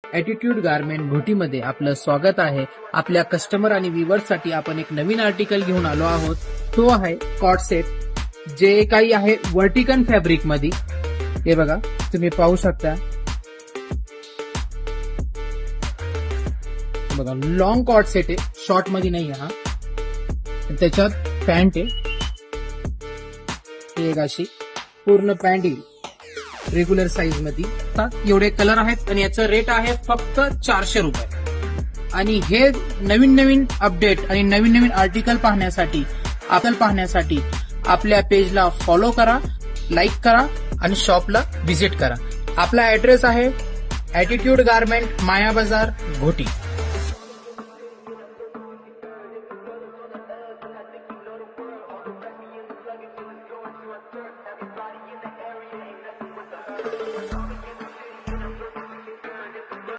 Attitude garment घोटीमध्ये आपलं स्वागत आहे. आपल्या कस्टमर आणि व्ह्युअर्ससाठी आपण एक नवीन आर्टिकल घेऊन आलो आहोत. तो आहे कॉट सेट, जे काही आहे वर्टिकल फॅब्रिक मध्ये. हे बघा, तुम्ही पाहू शकता. बघा, लॉंग कॉट सेट आहे, शॉर्ट मध्ये नाही हा. त्याच्यात पॅन्ट आहे, एक अशी पूर्ण पॅन्ट येईल रेग्युलर साईज मध्ये. एवढे कलर आहेत आणि याचं रेट आहे फक्त 400 रुपये. आणि हे नवीन नवीन अपडेट आणि नवीन नवीन आर्टिकल पाहण्यासाठी आपल्या पेजला फॉलो करा, लाईक करा आणि शॉपला व्हिजिट करा. आपला ऍड्रेस आहे ॲटिट्यूड गारमेंट, माया बाजार, घोटी.